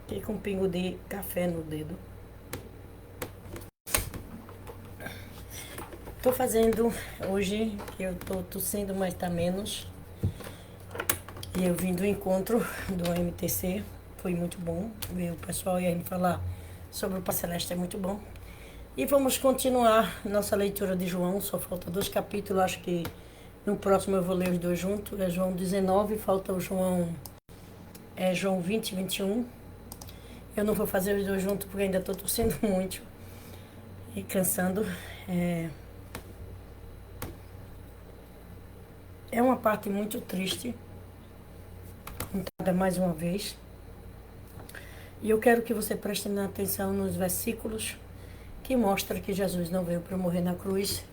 Fiquei com um pingo de café no dedo. Tô fazendo hoje, eu tô tossindo, mas tá menos. E eu vim do encontro do MTC, foi muito bom. O pessoal ia me falar sobre o Pai Celeste, é muito bom. E vamos continuar nossa leitura de João, só falta 2 capítulos, acho que no próximo eu vou ler os 2 juntos. É João 19, falta o João 20 e 21. Eu não vou fazer os 2 juntos porque ainda estou tossindo muito e cansando. É uma parte muito triste, contada mais uma vez. E eu quero que você preste atenção nos versículos que mostram que Jesus não veio para morrer na cruz,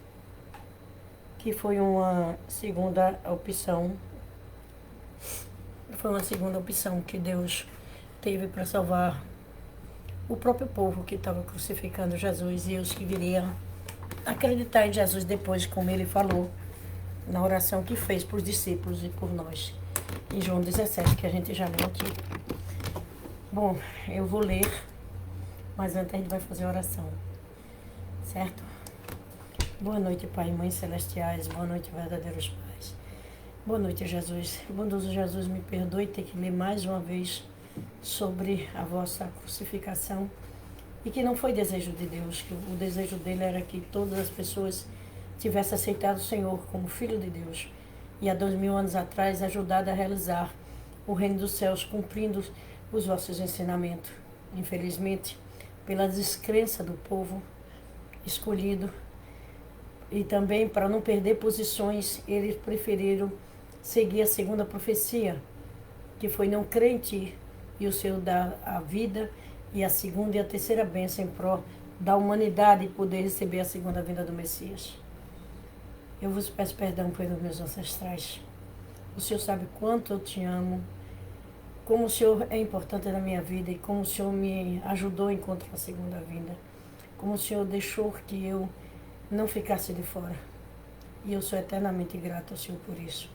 que foi uma segunda opção. Foi uma segunda opção que Deus teve para salvar o próprio povo que estava crucificando Jesus e os que viriam acreditar em Jesus depois, como ele falou na oração que fez para os discípulos e por nós, em João 17, que a gente já leu aqui. Bom, eu vou ler, mas antes a gente vai fazer a oração, certo? Boa noite, Pai e Mãe Celestiais, boa noite, verdadeiros pais. Boa noite, Jesus. Bondoso Jesus, me perdoe ter que ler mais uma vez sobre a vossa crucificação e que não foi desejo de Deus, que o desejo dele era que todas as pessoas tivessem aceitado o Senhor como Filho de Deus e há 2000 anos atrás ajudado a realizar o reino dos céus, cumprindo os vossos ensinamentos. Infelizmente, pela descrença do povo escolhido e também para não perder posições, eles preferiram seguir a segunda profecia, que foi não crer em ti e o Senhor dar a vida e a segunda e a terceira bênção em prol da humanidade poder receber a segunda vinda do Messias. Eu vos peço perdão pelos meus ancestrais. O Senhor sabe quanto eu te amo, como o Senhor é importante na minha vida e como o Senhor me ajudou a encontrar a segunda vinda. Como o Senhor deixou que eu não ficasse de fora. E eu sou eternamente grato ao Senhor por isso.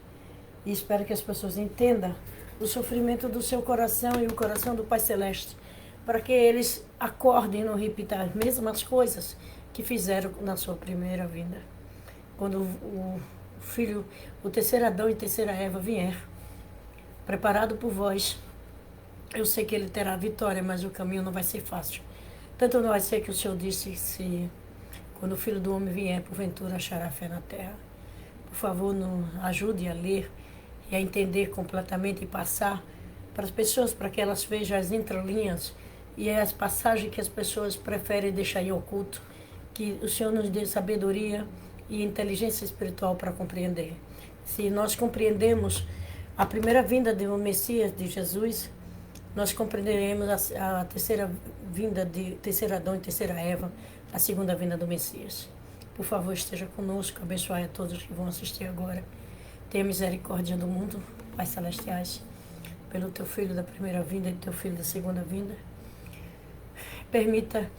E espero que as pessoas entendam o sofrimento do seu coração e o coração do Pai Celeste, para que eles acordem e não repitam as mesmas coisas que fizeram na sua primeira vinda. Quando o filho, o terceiro Adão e terceira Eva vier, preparado por vós, eu sei que ele terá vitória, mas o caminho não vai ser fácil. Tanto não vai ser que o Senhor disse, se quando o Filho do Homem vier, porventura achará fé na terra. Por favor, nos ajude a ler e a entender completamente e passar para as pessoas, para que elas vejam as entrelinhas e as passagens que as pessoas preferem deixar em oculto, que o Senhor nos dê sabedoria e inteligência espiritual para compreender. Se nós compreendemos a primeira vinda do Messias, de Jesus, nós compreenderemos a terceira vinda de terceiro Adão e terceira Eva, a segunda vinda do Messias. Por favor, esteja conosco, abençoe a todos que vão assistir agora. Tenha misericórdia do mundo, Pai Celestiais, pelo teu Filho da primeira vinda e teu Filho da segunda vinda. Permita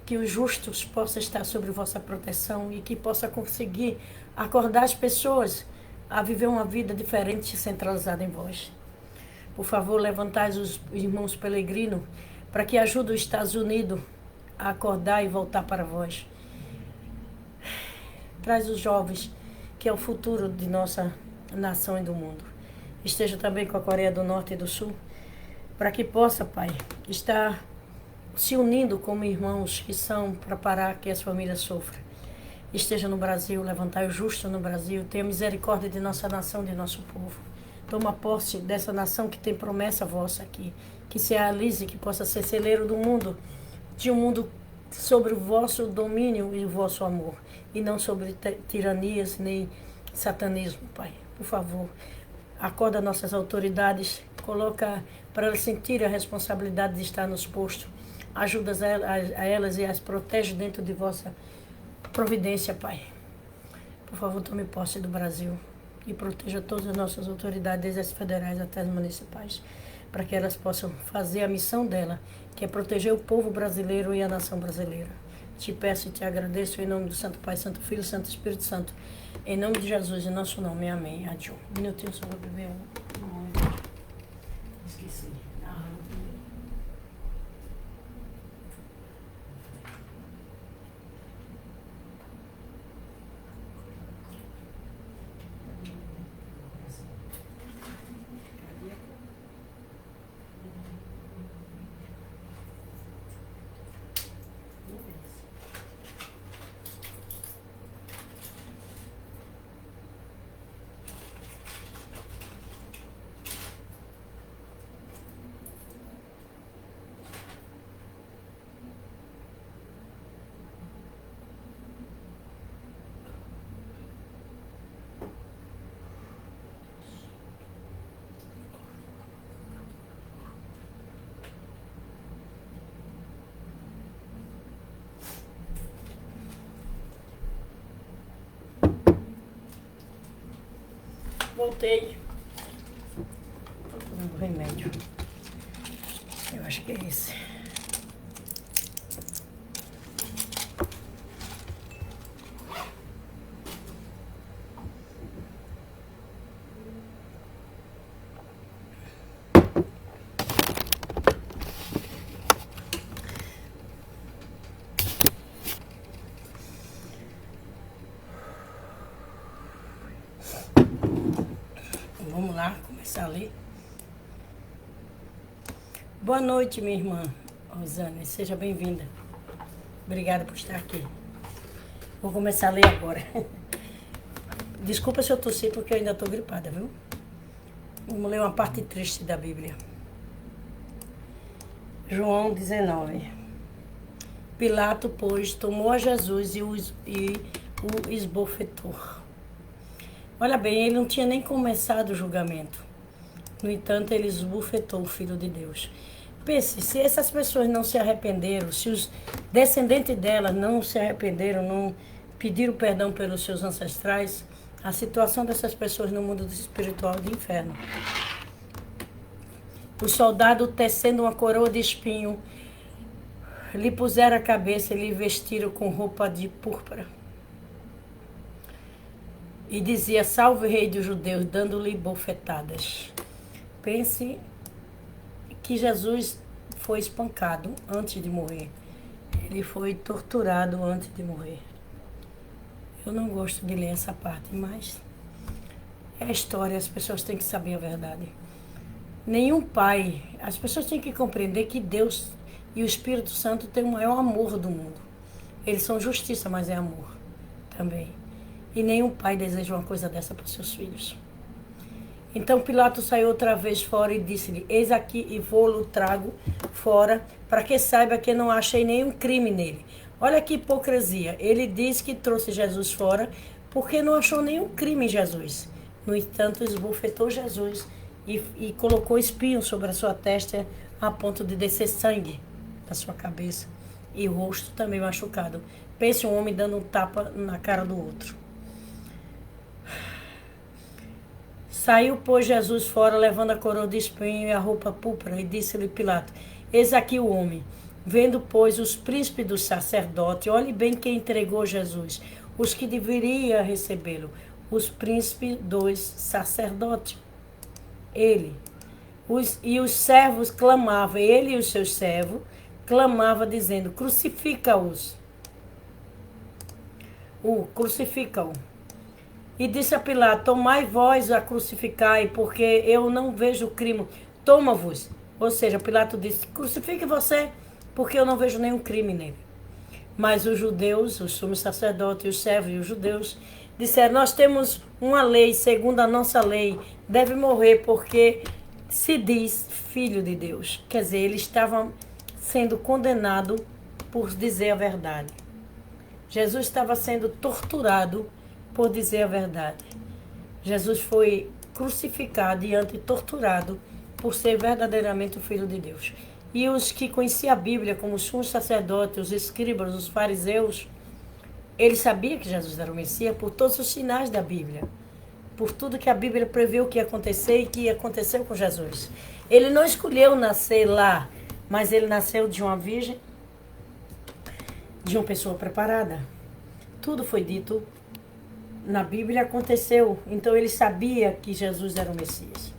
que os justos possam estar sob vossa proteção e que possa conseguir acordar as pessoas a viver uma vida diferente e centralizada em vós. Por favor, levantai os irmãos peregrinos para que ajudem os Estados Unidos a acordar e voltar para vós. Traz os jovens, que é o futuro de nossa nação e do mundo. Esteja também com a Coreia do Norte e do Sul, para que possa, Pai, estar se unindo como irmãos que são para parar que as famílias sofram. Esteja no Brasil, levantai o justo no Brasil, tenha misericórdia de nossa nação, de nosso povo. Toma posse dessa nação que tem promessa vossa aqui, que se realize, que possa ser celeiro do mundo, de um mundo sobre o vosso domínio e o vosso amor, e não sobre tiranias nem satanismo, Pai. Por favor, acorda nossas autoridades, coloca para elas sentirem a responsabilidade de estar nos postos, ajuda a elas e as protege dentro de vossa providência, Pai. Por favor, tome posse do Brasil e proteja todas as nossas autoridades, desde as federais até as municipais, para que elas possam fazer a missão dela, que é proteger o povo brasileiro e a nação brasileira. Te peço e te agradeço em nome do Santo Pai, Santo Filho, Santo Espírito Santo, em nome de Jesus, em nosso nome, amém. Adiós. Um minutinho, só vou beber um. Esqueci. voltei procurando remédio. Eu acho que é esse. Vamos lá, começar a ler. Boa noite, minha irmã Rosane. Seja bem-vinda. Obrigada por estar aqui. Vou começar a ler agora. Desculpa se eu tossi, porque eu ainda estou gripada, viu? Vamos ler uma parte triste da Bíblia. João 19. Pilato, pois, tomou a Jesus e o esbofetou. Olha bem, ele não tinha nem começado o julgamento. No entanto, ele esbofetou o Filho de Deus. Pense, se essas pessoas não se arrependeram, se os descendentes delas não se arrependeram, não pediram perdão pelos seus ancestrais, a situação dessas pessoas no mundo espiritual do inferno. O soldado, tecendo uma coroa de espinho, lhe puseram a cabeça e lhe vestiram com roupa de púrpura. E dizia, salve o rei dos judeus, dando-lhe bofetadas. Pense que Jesus foi espancado antes de morrer. Ele foi torturado antes de morrer. Eu não gosto de ler essa parte, mas é a história, as pessoas têm que saber a verdade. Nenhum pai, as pessoas têm que compreender que Deus e o Espírito Santo têm o maior amor do mundo. Eles são justiça, mas é amor também. E nenhum pai deseja uma coisa dessa para os seus filhos. Então Pilatos saiu outra vez fora e disse-lhe, eis aqui e vou-lo trago fora, para que saiba que não achei nenhum crime nele. Olha que hipocrisia. Ele diz que trouxe Jesus fora, porque não achou nenhum crime em Jesus. No entanto, esbofetou Jesus e colocou espinho sobre a sua testa, a ponto de descer sangue da sua cabeça. E o rosto também machucado. Pense um homem dando um tapa na cara do outro. Saiu, pois, Jesus fora, levando a coroa de espinho e a roupa púrpura, e disse-lhe Pilato, eis aqui o homem. Vendo, pois, os príncipes dos sacerdotes, olhe bem quem entregou Jesus, os que deveriam recebê-lo, os príncipes dos sacerdotes. Ele. E os servos clamavam, ele e os seus servos clamavam, dizendo, crucifica-os. Crucifica-o. E disse a Pilato, tomai vós a crucificai, porque eu não vejo crime. Toma-vos. Ou seja, Pilato disse, crucifique você, porque eu não vejo nenhum crime nele. Mas os judeus, os sumos sacerdotes, os servos e os judeus, disseram, nós temos uma lei, segundo a nossa lei, deve morrer, porque se diz filho de Deus. Quer dizer, ele estava sendo condenado por dizer a verdade. Jesus estava sendo torturado por dizer a verdade. Jesus foi crucificado e torturado por ser verdadeiramente o Filho de Deus. E os que conheciam a Bíblia, como os sumos sacerdotes, os escribas, os fariseus, eles sabiam que Jesus era o Messias por todos os sinais da Bíblia, por tudo que a Bíblia previu que ia acontecer e que aconteceu com Jesus. Ele não escolheu nascer lá, mas ele nasceu de uma virgem, de uma pessoa preparada. Tudo foi dito na Bíblia, aconteceu. Então ele sabia que Jesus era o Messias.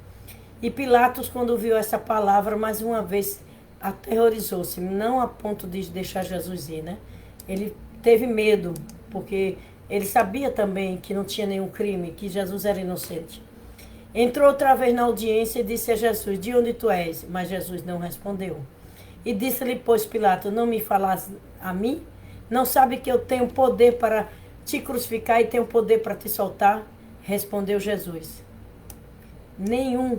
E Pilatos, quando viu essa palavra, mais uma vez aterrorizou-se, não a ponto de deixar Jesus ir, né? Ele teve medo, porque ele sabia também que não tinha nenhum crime, que Jesus era inocente. Entrou outra vez na audiência e disse a Jesus, de onde tu és? Mas Jesus não respondeu. E disse-lhe, pois, Pilatos, não me falas a mim? Não sabe que eu tenho poder para te crucificar e tenho poder para te soltar? Respondeu Jesus. Nenhum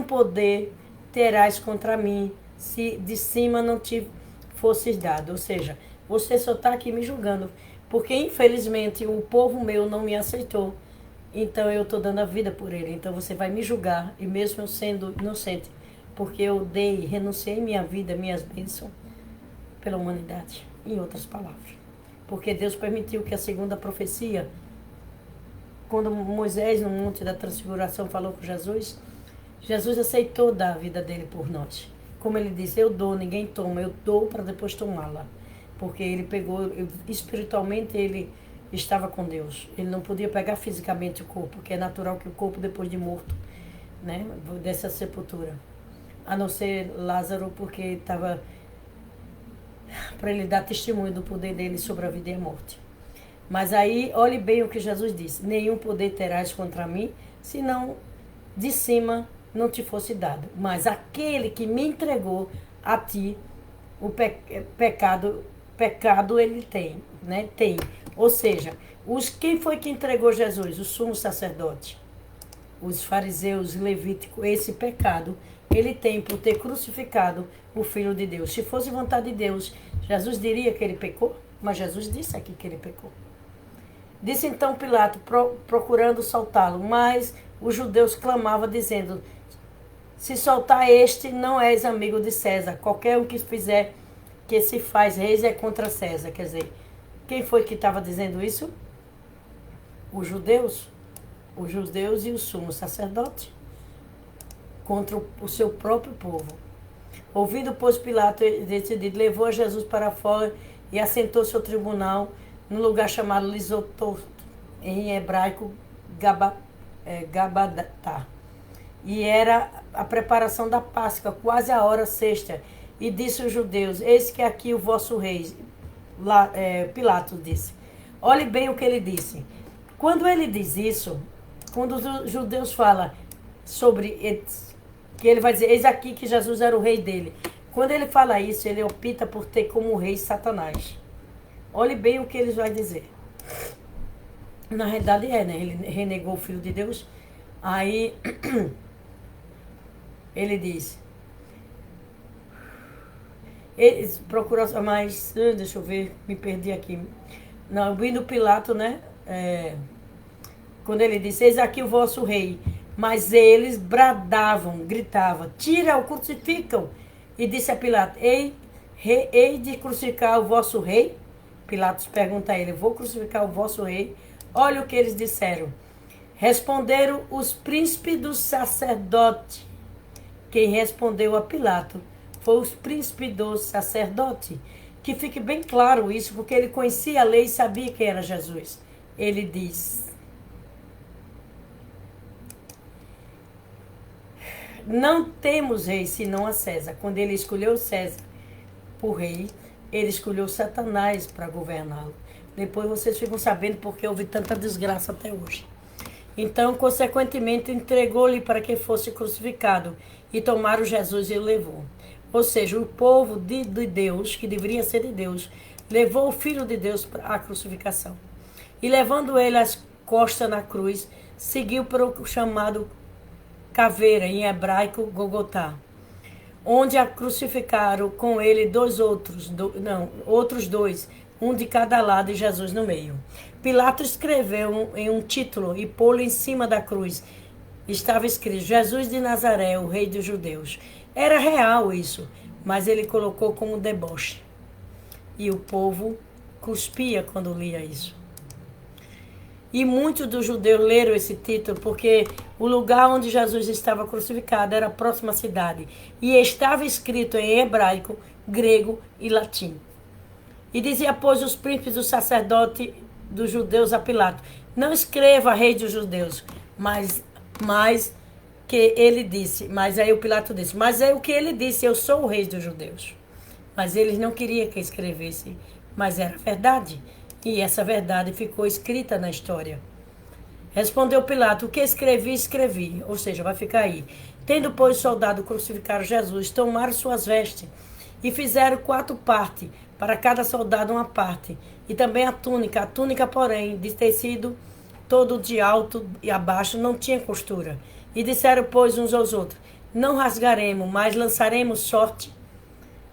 poder terás contra mim, se de cima não te fosses dado. Ou seja, você só está aqui me julgando, porque infelizmente o povo meu não me aceitou. Então eu estou dando a vida por ele. Então você vai me julgar, e mesmo eu sendo inocente, porque eu renunciei minha vida, minhas bênçãos, pela humanidade, em outras palavras. Porque Deus permitiu que a segunda profecia quando Moisés, no Monte da Transfiguração, falou com Jesus, Jesus aceitou dar a vida dele por nós. Como ele disse, eu dou, ninguém toma, eu dou para depois tomá-la. Porque ele pegou, espiritualmente ele estava com Deus. Ele não podia pegar fisicamente o corpo, porque é natural que o corpo, depois de morto, né, dessa sepultura. A não ser Lázaro, porque estava para ele dar testemunho do poder dele sobre a vida e a morte. Mas aí, olhe bem o que Jesus disse: nenhum poder terás contra mim, senão de cima não te fosse dado. Mas aquele que me entregou a ti, o pecado ele tem, né? Tem. Ou seja, quem foi que entregou Jesus? O sumo sacerdote, os fariseus, levíticos. Esse pecado ele tem por ter crucificado o Filho de Deus. Se fosse vontade de Deus, Jesus diria que ele pecou? Mas Jesus disse aqui que ele pecou. Disse então Pilato, procurando soltá-lo, mas os judeus clamavam, dizendo: se soltar este, não és amigo de César. Qualquer um que fizer, que se faz reis, é contra César. Quer dizer, quem foi que estava dizendo isso? Os judeus e o sumo sacerdote, contra o seu próprio povo. Ouvindo, pois, Pilato decidido, levou a Jesus para fora e assentou-se ao tribunal num lugar chamado Lisotosto, em hebraico Gabadatá. E era a preparação da Páscoa, quase a hora sexta. E disse aos judeus: eis que aqui o vosso rei. Pilatos disse. Olhe bem o que ele disse. Quando ele diz isso, quando os judeus falam sobre que ele vai dizer, eis aqui que Jesus era o rei dele. Quando ele fala isso, ele opta por ter como rei Satanás. Olhe bem o que ele vai dizer. Na realidade né? Ele renegou o Filho de Deus. Aí ele diz. Ele procurou mais. Deixa eu ver, me perdi aqui. Não, vindo Pilato, né? Quando ele disse, eis aqui o vosso rei. Mas eles bradavam, gritavam, tira-o, crucificam. E disse a Pilato, hei de crucificar o vosso rei? Pilatos pergunta a ele, vou crucificar o vosso rei? Olha o que eles disseram. Responderam os príncipes dos sacerdotes. Quem respondeu a Pilato foi os príncipes dos sacerdotes. Que fique bem claro isso, porque ele conhecia a lei e sabia quem era Jesus. Ele diz, não temos rei senão a César. Quando ele escolheu César por rei, ele escolheu Satanás para governá-lo. Depois vocês ficam sabendo porque houve tanta desgraça até hoje. Então, consequentemente, entregou-lhe para que fosse crucificado. E tomaram Jesus e o levou. Ou seja, o povo de Deus, que deveria ser de Deus, levou o Filho de Deus à crucificação. E levando ele às costas na cruz, seguiu para o chamado caveira, em hebraico, Gogotá, onde a crucificaram com ele outros dois, um de cada lado e Jesus no meio. Pilato escreveu em um título e pô-lo em cima da cruz. Estava escrito, Jesus de Nazaré, o rei dos judeus. Era real isso, mas ele colocou como deboche. E o povo cuspia quando lia isso. E muitos dos judeus leram esse título porque o lugar onde Jesus estava crucificado era a próxima cidade. E estava escrito em hebraico, grego e latim. E dizia, pois, os príncipes do sacerdote dos judeus a Pilato, não escreva rei dos judeus, mas que ele disse, mas aí o Pilato disse, mas é o que ele disse, eu sou o rei dos judeus. Mas eles não queriam que escrevesse, mas era verdade. E essa verdade ficou escrita na história. Respondeu Pilato, o que escrevi, escrevi. Ou seja, vai ficar aí. Tendo, pois, o soldado crucificaram Jesus, tomaram suas vestes e fizeram 4 partes, para cada soldado uma parte. E também a túnica, porém, de tecido todo de alto e abaixo, não tinha costura. E disseram, pois, uns aos outros, não rasgaremos, mas lançaremos sorte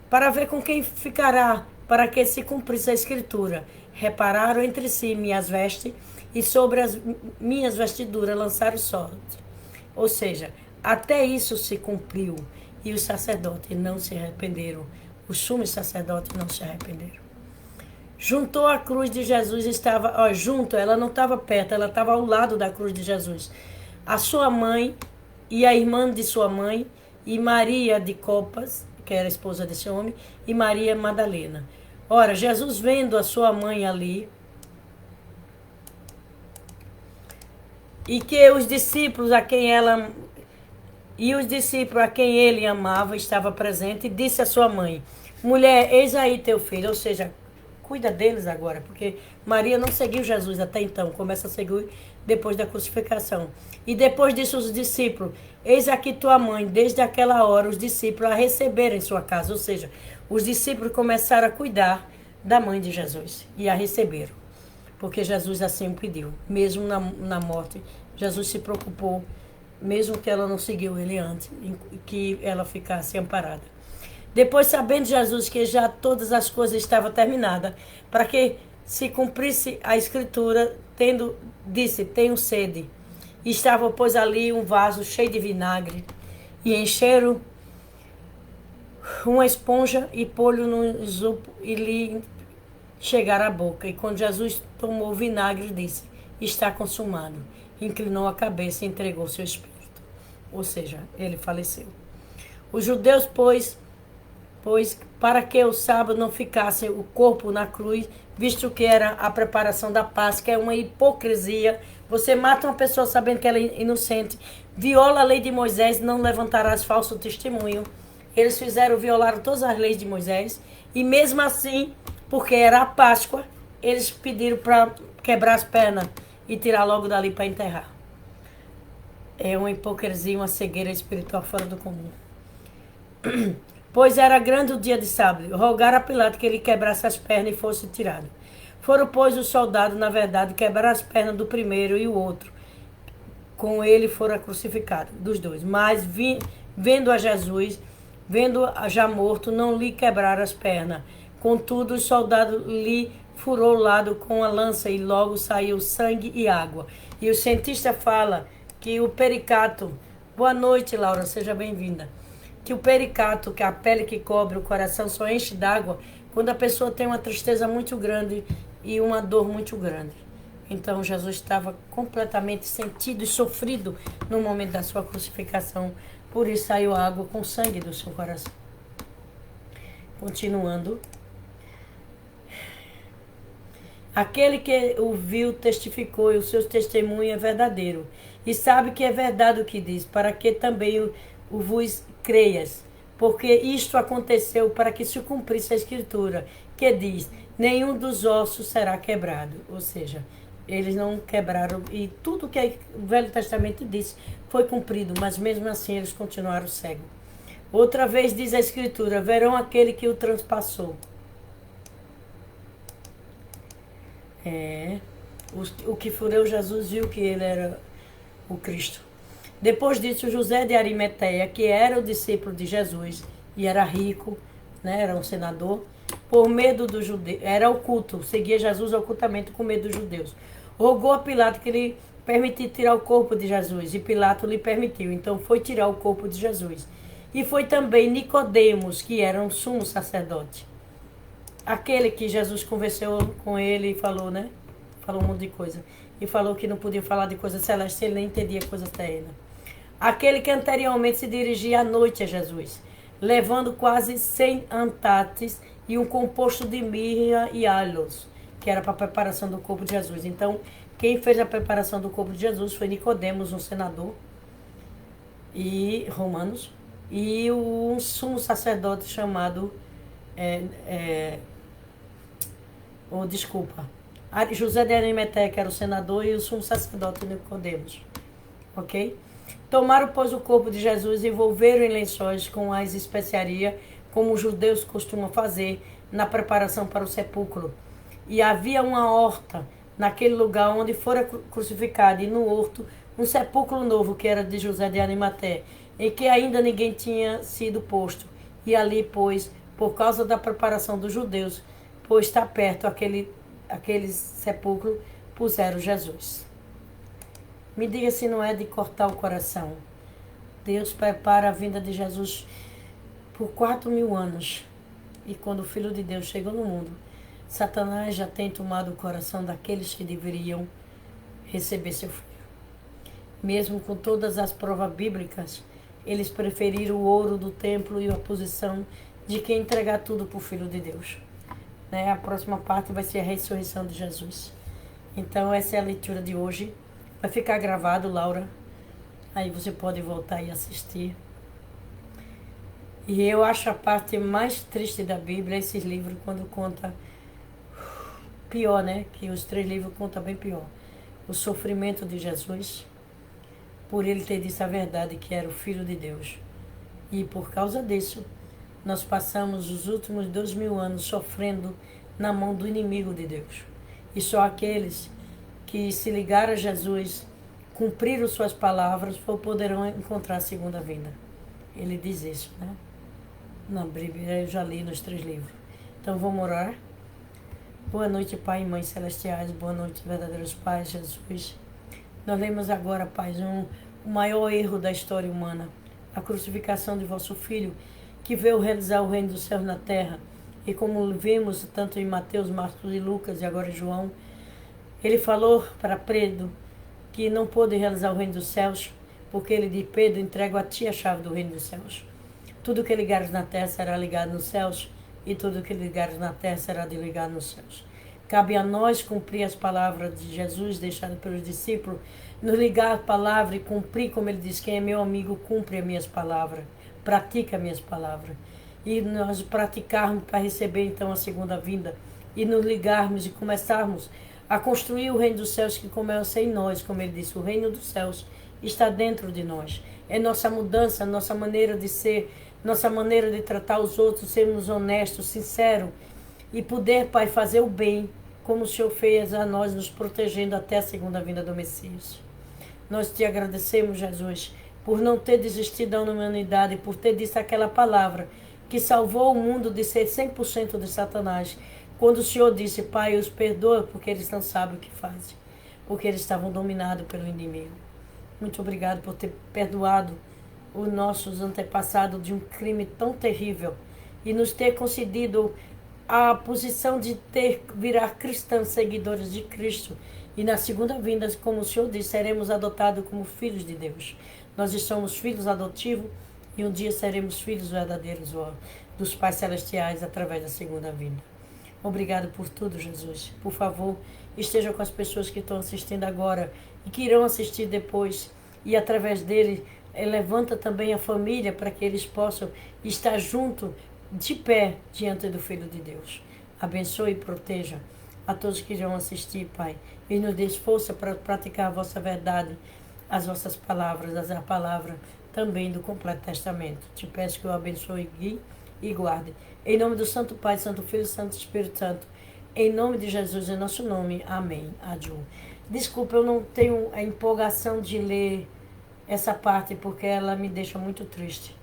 para ver com quem ficará, para que se cumprisse a escritura. Repararam entre si minhas vestes e sobre as minhas vestiduras lançaram sorte. Ou seja, até isso se cumpriu e os sacerdotes não se arrependeram. Os sumos sacerdotes não se arrependeram. Juntou a cruz de Jesus, estava, ó, junto, ela não estava perto, ela estava ao lado da cruz de Jesus. A sua mãe e a irmã de sua mãe, e Maria de Copas, que era a esposa desse homem, e Maria Madalena. Ora, Jesus vendo a sua mãe ali, e que os discípulos a quem ela e os discípulos a quem ele amava estava presente, e disse à sua mãe: Mulher, eis aí teu filho. Ou seja, cuida deles agora, porque Maria não seguiu Jesus até então, começa a seguir depois da crucificação. E depois disso os discípulos: Eis aqui tua mãe. Desde aquela hora os discípulos a receberam em sua casa. Ou seja, os discípulos começaram a cuidar da mãe de Jesus e a receberam, porque Jesus assim o pediu. Mesmo na morte, Jesus se preocupou, mesmo que ela não seguiu ele antes, que ela ficasse amparada. Depois, sabendo Jesus que já todas as coisas estavam terminadas, para que se cumprisse a escritura, disse: Tenho sede. E estava, pois, ali um vaso cheio de vinagre, e encheram uma esponja e pô-lo no isopo e lhe chegaram à boca. E quando Jesus tomou o vinagre, disse: Está consumado. Inclinou a cabeça e entregou seu espírito. Ou seja, ele faleceu. Os judeus, pois para que o sábado não ficasse o corpo na cruz, visto que era a preparação da Páscoa, é uma hipocrisia. Você mata uma pessoa sabendo que ela é inocente, viola a lei de Moisés, não levantarás falso testemunho. Eles violaram todas as leis de Moisés, e mesmo assim, porque era a Páscoa, eles pediram para quebrar as pernas e tirar logo dali para enterrar. É uma hipocrisia, uma cegueira espiritual fora do comum. Pois era grande o dia de sábado. Rogaram a Pilato que ele quebrasse as pernas e fosse tirado. Foram, pois, os soldados, na verdade, quebrar as pernas do primeiro e o outro. Com ele foram crucificados, dos dois. Mas, vendo a Jesus, vendo já morto, não lhe quebraram as pernas. Contudo, os soldados lhe furou o lado com a lança e logo saiu sangue e água. E o cientista fala que o pericardo... Boa noite, Laura, seja bem-vinda. Que o pericardo, que é a pele que cobre o coração, só enche d'água quando a pessoa tem uma tristeza muito grande e uma dor muito grande. Então, Jesus estava completamente sentido e sofrido no momento da sua crucificação. Por isso saiu água com sangue do seu coração. Continuando. Aquele que o viu testificou, e o seu testemunho é verdadeiro. E sabe que é verdade o que diz, para que também o vos creias. Porque isto aconteceu para que se cumprisse a escritura, que diz: nenhum dos ossos será quebrado. Ou seja, eles não quebraram, e tudo que o Velho Testamento disse foi cumprido, mas mesmo assim eles continuaram cegos. Outra vez diz a escritura: verão aquele que o transpassou. O que fureu Jesus viu que ele era o Cristo. Depois disso, José de Arimateia, que era o discípulo de Jesus e era rico, né, era um senador, por medo dos judeus, era oculto, seguia Jesus ocultamente com medo dos judeus. Rogou a Pilato que lhe permitisse tirar o corpo de Jesus, e Pilato lhe permitiu. Então foi tirar o corpo de Jesus. E foi também Nicodemos, que era um sumo sacerdote. Aquele que Jesus conversou com ele e falou, né? Falou um monte de coisa. E falou que não podia falar de coisa celeste, ele nem entendia coisa terrena. Aquele que anteriormente se dirigia à noite a Jesus, levando quase 100 antates e um composto de mirra e alhos, que era para a preparação do corpo de Jesus. Então, quem fez a preparação do corpo de Jesus foi Nicodemos, um senador e romanos, e um sumo sacerdote chamado José de Arimateia, que era o senador, e o sumo sacerdote Nicodemos. Ok? Tomaram, pois, o corpo de Jesus e envolveram em lençóis com as especiarias, como os judeus costumam fazer na preparação para o sepulcro. E havia uma horta naquele lugar onde fora crucificado, e no horto um sepulcro novo, que era de José de Arimateia, em que ainda ninguém tinha sido posto. E ali, pois, por causa da preparação dos judeus, pois está perto aquele sepulcro, puseram Jesus. Me diga se não é de cortar o coração. Deus prepara a vinda de Jesus por 4.000 anos. E quando o Filho de Deus chegou no mundo, Satanás já tem tomado o coração daqueles que deveriam receber seu filho. Mesmo com todas as provas bíblicas, eles preferiram o ouro do templo e a posição de quem entregar tudo para o Filho de Deus. Né? A próxima parte vai ser a ressurreição de Jesus. Então essa é a leitura de hoje. Vai ficar gravado, Laura. Aí você pode voltar e assistir. E eu acho a parte mais triste da Bíblia, esses livros, quando conta pior, né? Que os 3 livros contam bem pior. O sofrimento de Jesus, por ele ter dito a verdade que era o Filho de Deus. E por causa disso, nós passamos os últimos 2000 anos sofrendo na mão do inimigo de Deus. E só aqueles que se ligaram a Jesus, cumpriram suas palavras, poderão encontrar a segunda vinda. Ele diz isso, né? Na Bíblia, eu já li nos 3 livros. Então vamos orar. Boa noite, Pai e Mãe Celestiais. Boa noite, verdadeiros pais, Jesus. Nós lemos agora, Pai, o maior erro da história humana, a crucificação de vosso Filho, que veio realizar o reino dos céus na terra. E como vemos tanto em Mateus, Marcos e Lucas e agora em João, ele falou para Pedro que não pôde realizar o reino dos céus, porque ele disse: Pedro, entrego a ti a chave do reino dos céus. Tudo que ligares na terra será ligado nos céus, e tudo que ligares na terra será ligado nos céus. Cabe a nós cumprir as palavras de Jesus deixadas pelos discípulos, nos ligar a palavra e cumprir, como ele diz: quem é meu amigo cumpre as minhas palavras, pratica as minhas palavras. E nós praticarmos para receber então a segunda vinda, e nos ligarmos e começarmos a construir o reino dos céus que começa em nós, como ele disse: o reino dos céus está dentro de nós. É nossa mudança, nossa maneira de ser, nossa maneira de tratar os outros, sermos honestos, sinceros, e poder, Pai, fazer o bem, como o Senhor fez a nós, nos protegendo até a segunda vinda do Messias. Nós te agradecemos, Jesus, por não ter desistido da humanidade, por ter dito aquela palavra que salvou o mundo de ser 100% de Satanás. Quando o Senhor disse: Pai, os perdoa porque eles não sabem o que fazem, porque eles estavam dominados pelo inimigo. Muito obrigado por ter perdoado os nossos antepassados de um crime tão terrível e nos ter concedido a posição de virar cristãos, seguidores de Cristo. E na segunda vinda, como o Senhor disse, seremos adotados como filhos de Deus. Nós somos filhos adotivos e um dia seremos filhos verdadeiros dos pais celestiais através da segunda vinda. Obrigado por tudo, Jesus. Por favor, esteja com as pessoas que estão assistindo agora e que irão assistir depois. E através dele, levanta também a família para que eles possam estar junto, de pé, diante do Filho de Deus. Abençoe e proteja a todos que irão assistir, Pai. E nos dê força para praticar a vossa verdade, as vossas palavras, a palavra também do completo testamento. Te peço que eu abençoe, guie e guarde. Em nome do Santo Pai, Santo Filho, Santo Espírito Santo. Em nome de Jesus, em nosso nome. Amém. Adiu. Desculpa, eu não tenho a empolgação de ler essa parte, porque ela me deixa muito triste.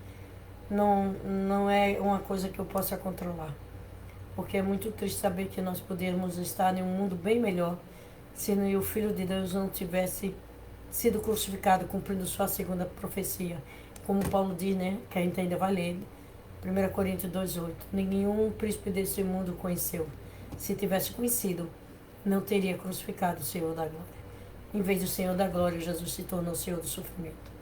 Não é uma coisa que eu possa controlar. Porque é muito triste saber que nós podemos estar em um mundo bem melhor se o Filho de Deus não tivesse sido crucificado, cumprindo sua segunda profecia. Como Paulo diz, né, que a gente ainda vai ler, 1 Coríntios 2,8. Nenhum príncipe desse mundo conheceu. Se tivesse conhecido, não teria crucificado o Senhor da glória. Em vez do Senhor da glória, Jesus se tornou o Senhor do sofrimento.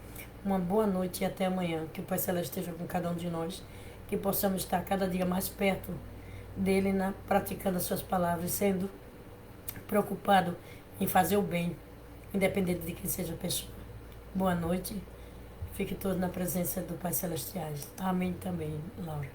Uma boa noite e até amanhã. Que o Pai Celeste esteja com cada um de nós. Que possamos estar cada dia mais perto dele, praticando as suas palavras, sendo preocupado em fazer o bem, independente de quem seja a pessoa. Boa noite. Fique todos na presença do Pai Celestiais. Amém também, Laura.